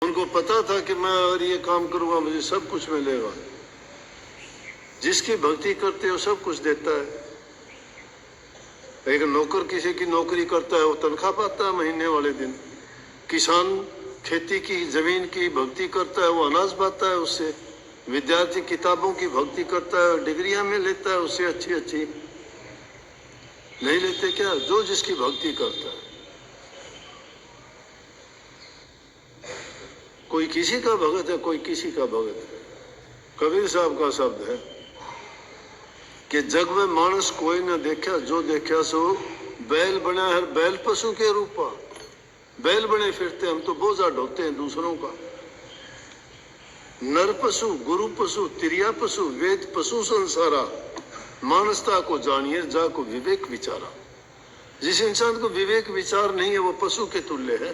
उनको पता था कि मैं अगर ये काम करूंगा मुझे सब कुछ मिलेगा। जिसकी भक्ति करते हो सब कुछ देता है। एक नौकर किसी की नौकरी करता है वो तनख्वाह पाता है महीने वाले दिन। किसान खेती की जमीन की भक्ति करता है वो अनाज पाता है उससे। विद्यार्थी किताबों की भक्ति करता है डिग्रियां में लेता है उससे अच्छी अच्छी। नहीं लेते क्या? जो जिसकी भक्ति करता है। कोई किसी का भगत है, कोई किसी का भगत है। कबीर साहब का शब्द है कि जग में मानस कोई न देखा, जो देखा सो बैल बना है बैल पशु के रूपा। बैल बने फिरते हम तो बोझा ढोते हैं दूसरों का। नर पशु गुरु पशु तिरिया पशु वेद पशु संसारा। मानसता को जानिए जा को विवेक विचारा। जिस इंसान को विवेक विचार नहीं है वो पशु के तुल्य है।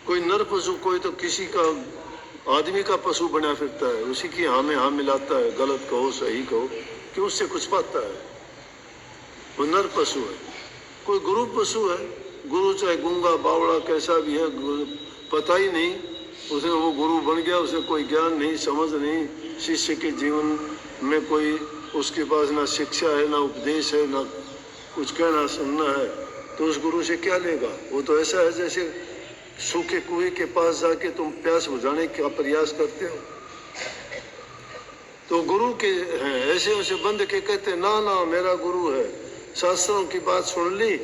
कोई नर पशु, कोई तो किसी का आदमी का पशु बना फिरता है, उसी की हाँ में हाँ मिलाता है, गलत कहो सही कहो, कि उससे कुछ पाता है। वो नर पशु है। कोई गुरु पशु है। गुरु चाहे गूंगा बावड़ा कैसा भी है, पता ही नहीं, उसे वो गुरु बन गया, उसे कोई ज्ञान नहीं, समझ नहीं। शिष्य के जीवन में कोई उसके पास ना शिक्षा है, ना उपदेश है, ना कुछ कहना सुनना है, तो उस गुरु से क्या लेगा? वो तो ऐसा है जैसे सूखे कुएं के पास जाके तुम प्यास बुझाने का प्रयास करते हो। तो गुरु के हैं ऐसे उसे बंद के कहते ना ना मेरा गुरु है। शास्त्रों की बात सुन ली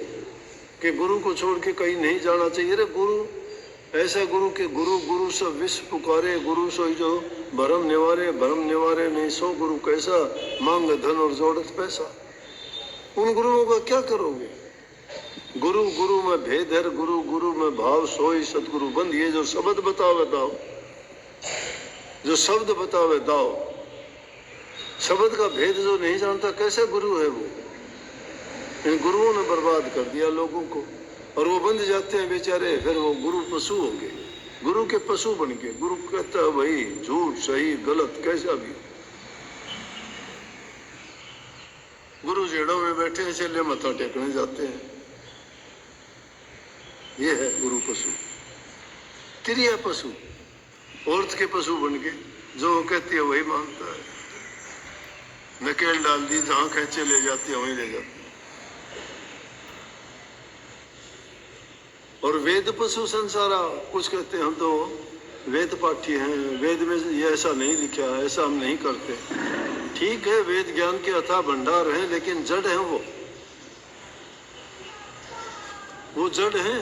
कि गुरु को छोड़ के कहीं नहीं जाना चाहिए। रे गुरु ऐसा गुरु के गुरु गुरु सब विश्व पुकारे। गुरु सोई जो भरम निवारे नहीं सो गुरु कैसा, मांग धन और जोड़त पैसा। उन गुरुओं का क्या करोगे? गुरु गुरु में भेद है, गुरु गुरु में भाव सोई सतगुरु बंद। ये जो शब्द बतावे दाओ, जो शब्द बतावे दाओ, शब्द का भेद जो नहीं जानता कैसे गुरु है वो? इन गुरुओं ने बर्बाद कर दिया लोगों को और वो बंद जाते हैं बेचारे। फिर वो गुरु पशु होंगे, गुरु के पशु बन के। गुरु कहता है भाई झूठ सही गलत कैसा भी। गुरु जेड़ों में बैठे हैं, चले मत्था टेकने जाते हैं। ये है गुरु पशु। तिरिया पशु औरत के पशु बन के, जो वो कहती है वही मानता है। नकेल डाल दी, जहां खींचे ले जाती है वहीं ले जाती है। और वेद पशु संसारा, कुछ कहते हैं हम तो वेद पाठी हैं, वेद में ये ऐसा नहीं लिखा है, ऐसा हम नहीं करते। ठीक है, वेद ज्ञान के अथाह भंडार है, लेकिन जड़ है वो जड़ है।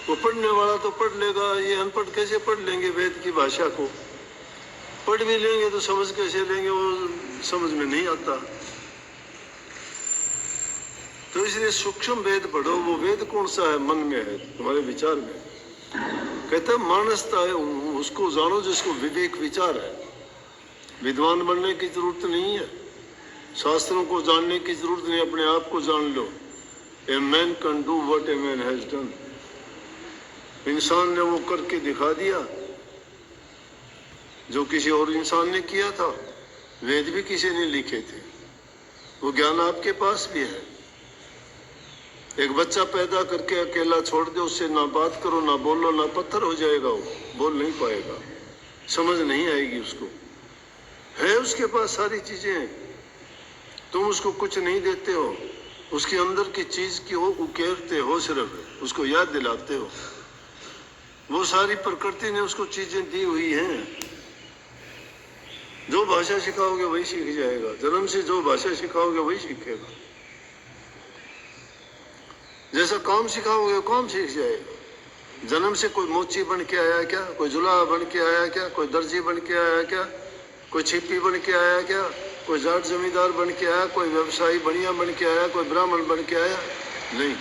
वो पढ़ने वाला तो पढ़ लेगा, ये अनपढ़ कैसे पढ़ लेंगे वेद की भाषा को? पढ़ भी लेंगे तो समझ कैसे लेंगे? वो समझ में नहीं आता। तो इसलिए सूक्ष्म वेद पढ़ो। वो वेद कौन सा है? मन में है, तुम्हारे विचार में। कहते मानसता है, उसको जानो जिसको विवेक विचार है। विद्वान बनने की जरूरत नहीं है, शास्त्रों को जानने की जरूरत नहीं, अपने आप को जान लो। A man can do what a man has done. इंसान ने वो करके दिखा दिया जो किसी और इंसान ने किया था। वेद भी किसी ने लिखे थे, वो ज्ञान आपके पास भी है। एक बच्चा पैदा करके अकेला छोड़ दो, उससे ना बात करो ना बोलो, ना पत्थर हो जाएगा, वो बोल नहीं पाएगा, समझ नहीं आएगी उसको। है उसके पास सारी चीजें हैं, तुम उसको कुछ नहीं देते हो। उसके अंदर की चीज की वो उकेरते हो, सिर्फ उसको याद दिलाते हो। वो सारी प्रकृति ने उसको चीजें दी हुई हैं। जो भाषा सिखाओगे वही सीख जाएगा। जन्म से जो भाषा सिखाओगे वही सीखेगा। जैसा काम सिखाओगे काम सीख जाएगा। जन्म से कोई मोची बन के आया क्या? कोई जुलाहा बन के आया क्या? कोई दर्जी बन के आया क्या? कोई छिपी बन के आया क्या? कोई जाट जमींदार बन के आया? कोई व्यवसायी बढ़िया बन के आया? कोई ब्राह्मण बन के आया? नहीं।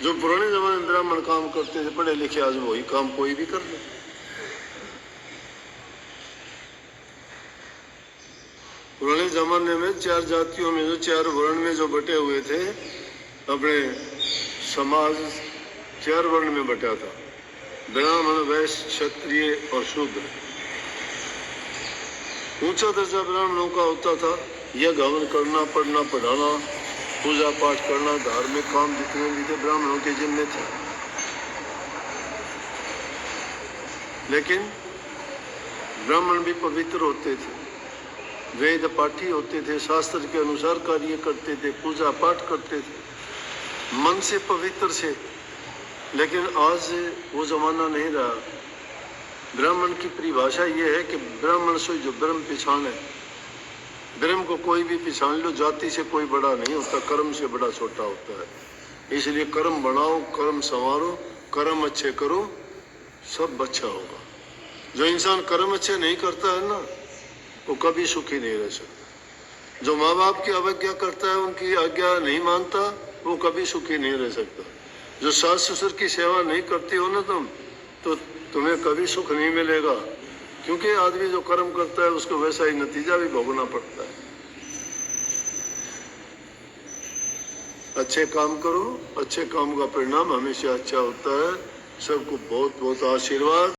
जो पुराने जमाने में ब्राह्मण काम करते थे, पढ़े लिखे, आज वही काम कोई भी कर ले। पुराने जमाने में चार जातियों में, जो चार वर्ण में जो बटे हुए थे, अपने समाज चार वर्ण में बटा था। ब्राह्मण, वैश्य, क्षत्रिय और शूद्र। ऊंचा दर्जा ब्राह्मणों का होता था। यज्ञ हवन करना, पढ़ना, पढ़ाना, पूजा पाठ करना, धार्मिक काम जितने भी थे ब्राह्मणों के जिम्मे थे। लेकिन ब्राह्मण भी पवित्र होते थे, वेद पाठी होते थे, शास्त्र के अनुसार कार्य करते थे, पूजा पाठ करते थे, मन से पवित्र से। लेकिन आज वो जमाना नहीं रहा। ब्राह्मण की परिभाषा ये है कि ब्राह्मण से जो ब्रह्म पिछान है, ब्रह्म को कोई भी पिछान लो, जाति से कोई बड़ा नहीं होता, कर्म से बड़ा छोटा होता है। इसलिए कर्म बनाओ, कर्म संवारो, कर्म अच्छे करो, सब अच्छा होगा। जो इंसान कर्म अच्छे नहीं करता है ना, वो कभी सुखी नहीं रह सकता। जो माँ बाप की अवज्ञा करता है, उनकी आज्ञा नहीं मानता, वो कभी सुखी नहीं रह सकता। जो सास ससुर की सेवा नहीं करती हो ना तुम, तो तुम्हें कभी सुख नहीं मिलेगा, क्योंकि आदमी जो कर्म करता है उसको वैसा ही नतीजा भी भोगना पड़ता है। अच्छे काम करो, अच्छे काम का परिणाम हमेशा अच्छा होता है। सबको बहुत बहुत आशीर्वाद।